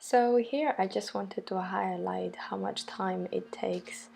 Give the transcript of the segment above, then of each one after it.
So here I just wanted to highlight how much time it takes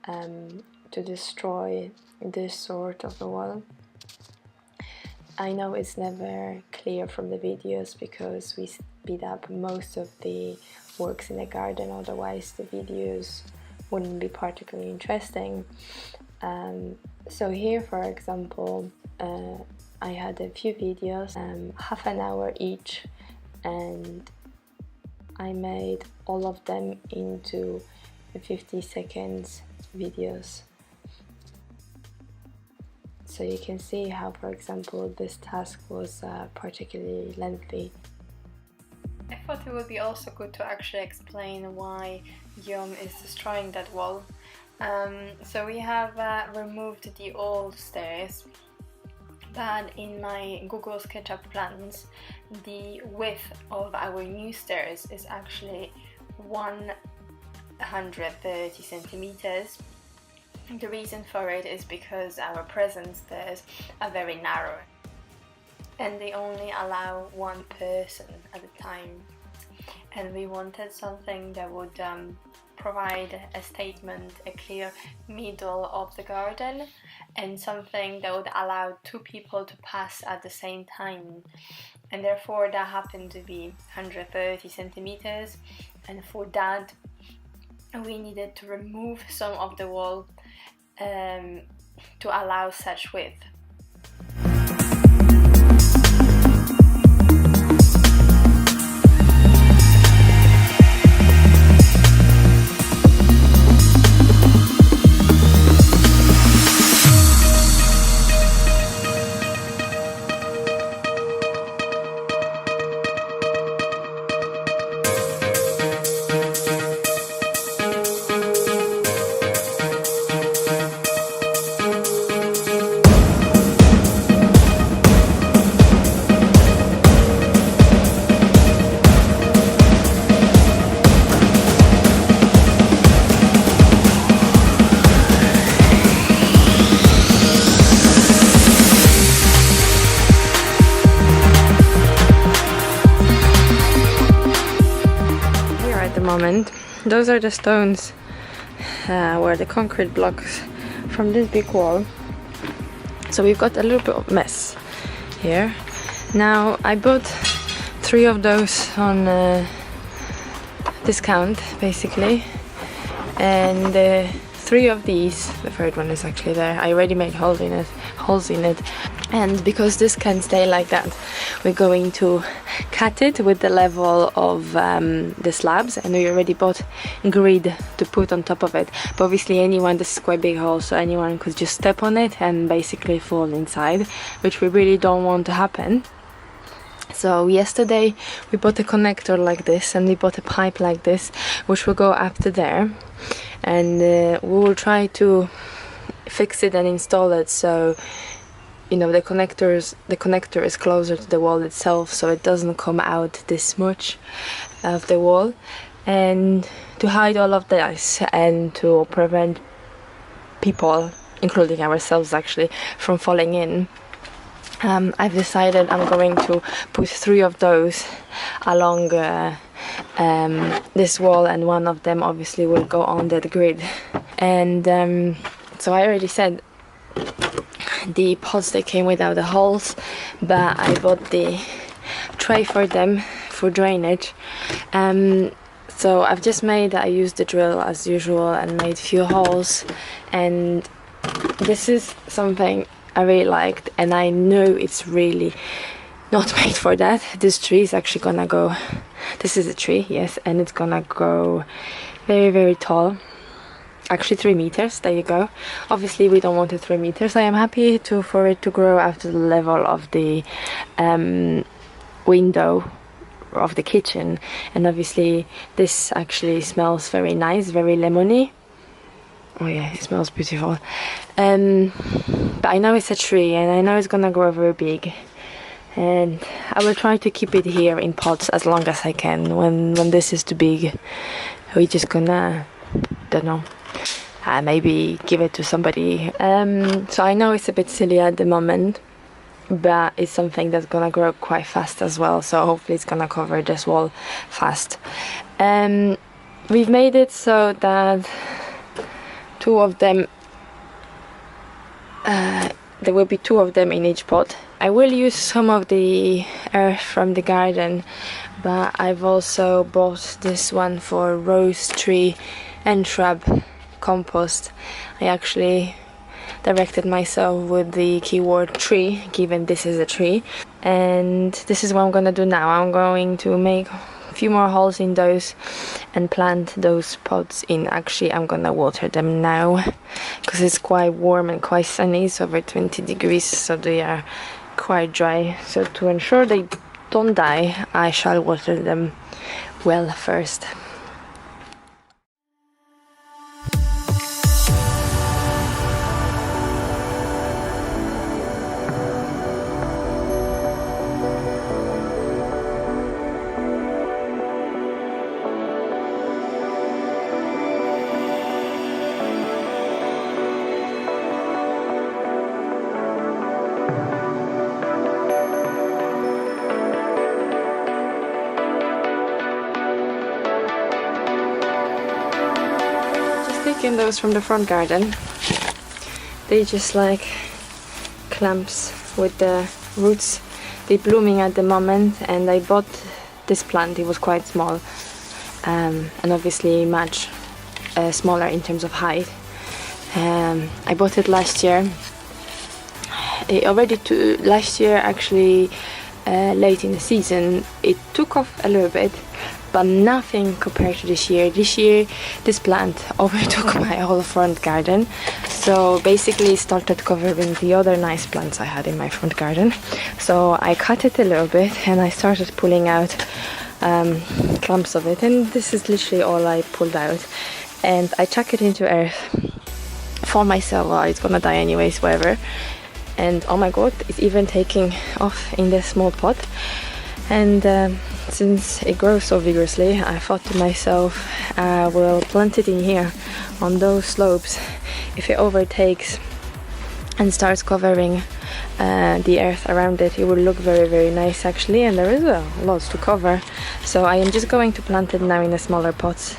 to destroy this sort of a wall. I know it's never clear from the videos because we speed up most of the works in the garden, otherwise the videos wouldn't be particularly interesting. So here, for example, I had a few videos, half an hour each, and I made all of them into 50 seconds videos. So you can see how, for example, this task was particularly lengthy. I thought it would be also good to actually explain why Yum is destroying that wall. So we have removed the old stairs, but in my Google SketchUp plans, the width of our new stairs is actually 130 centimeters. The reason for it is because our present stairs are very narrow and they only allow one person at a time, and we wanted something that would provide a statement, a clear middle of the garden, and something that would allow two people to pass at the same time, and therefore that happened to be 130 centimeters, and for that we needed to remove some of the wall to allow such width. Moment. Those are the stones where the concrete blocks from this big wall. So we've got a little bit of mess here. Now I bought 3 of those on discount basically, and 3 of these, the third one is actually there, I already made holes in it, and because this can stay like that, we're going to cut it with the level of the slabs, and we already bought grid to put on top of it. But obviously this is quite big hole, so anyone could just step on it and basically fall inside, which we really don't want to happen. So yesterday we bought a connector like this, and we bought a pipe like this, which will go up to there, and we will try to fix it and install it so the connector is closer to the wall itself, so it doesn't come out this much of the wall, and to hide all of this and to prevent people, including ourselves actually, from falling in. I've decided I'm going to put 3 of those along this wall, and one of them obviously will go on that grid. And so I already said the pots, they came without the holes, but I bought the tray for them for drainage. So I've just I used the drill as usual and made a few holes, and this is something I really liked, and I know it's really not made for that. This tree is actually gonna go, this is a tree, yes, and it's gonna go very, very tall. Actually 3 meters, there you go. Obviously we don't want it 3 meters. I am happy for it to grow up to the level of the window of the kitchen, and obviously this actually smells very nice, very lemony. Oh yeah, it smells beautiful. But I know it's a tree, and I know it's gonna grow very big, and I will try to keep it here in pots as long as I can. When this is too big, we're just gonna, don't know, maybe give it to somebody. So I know it's a bit silly at the moment, but it's something that's gonna grow quite fast as well, so hopefully it's gonna cover this wall fast. We've made it so that two of them, there will be two of them in each pot. I will use some of the earth from the garden, but I've also bought this one for rose tree and shrub compost. I actually directed myself with the keyword tree, given this is a tree, and this is what I'm gonna do now. I'm going to make a few more holes in those and plant those pots in. Actually, I'm gonna water them now because it's quite warm and quite sunny. It's over 20 degrees, so they are quite dry. So to ensure they don't die, I shall water them well first. Taking those from the front garden, they just like clumps with the roots. They're blooming at the moment, and I bought this plant. It was quite small, and obviously much smaller in terms of height. I bought it last year. Last year actually, late in the season, it took off a little bit, but nothing compared to this year. This year, this plant overtook my whole front garden. So basically it started covering the other nice plants I had in my front garden. So I cut it a little bit and I started pulling out clumps of it. And this is literally all I pulled out. And I chuck it into earth for myself. Well, it's gonna die anyways, whatever. And oh my god, it's even taking off in this small pot. And since it grows so vigorously, I thought to myself, I will plant it in here on those slopes. If it overtakes and starts covering the earth around it, it will look very, very nice actually, and there is lots to cover. So I am just going to plant it now in the smaller pots.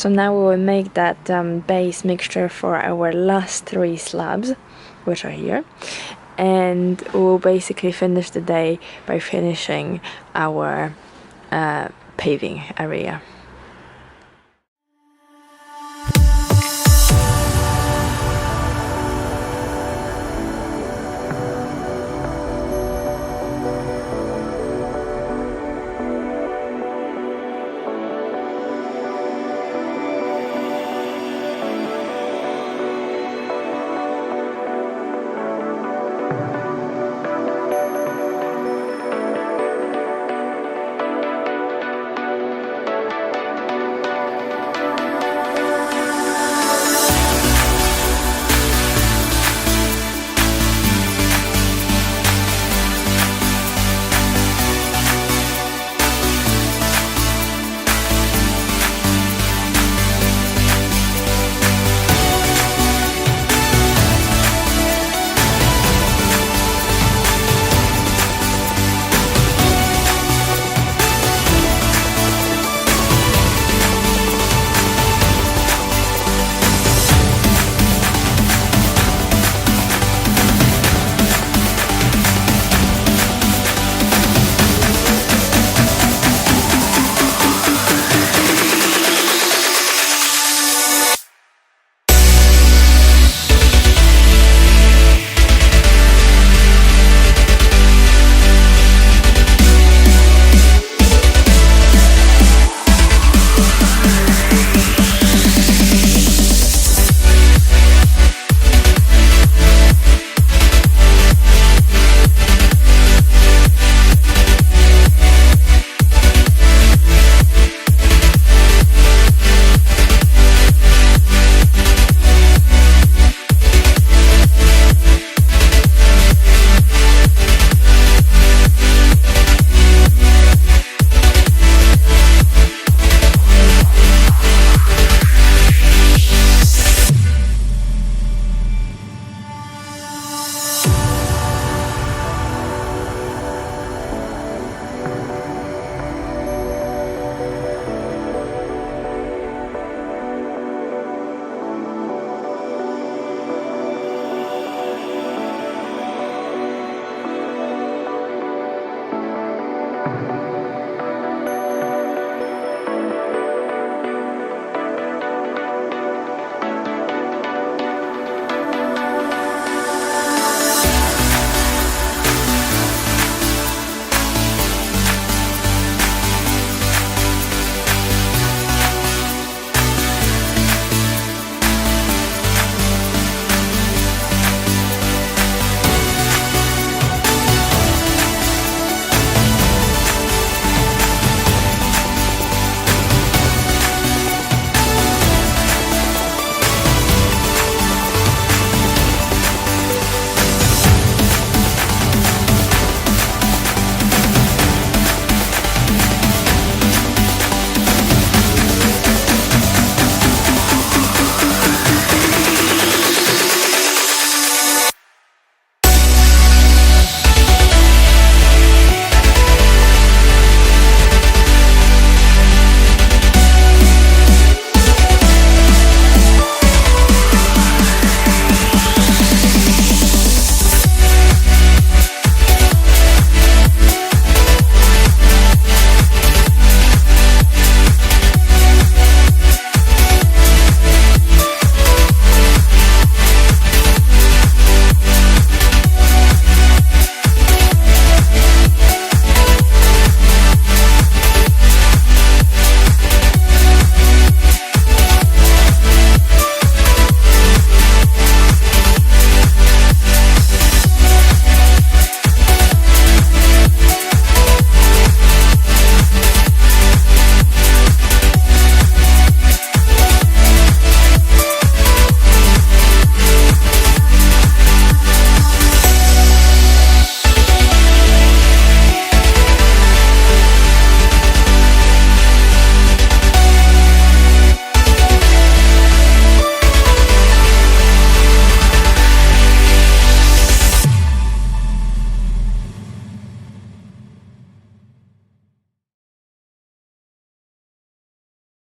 So now we will make that base mixture for our last 3 slabs, which are here, and we'll basically finish the day by finishing our paving area.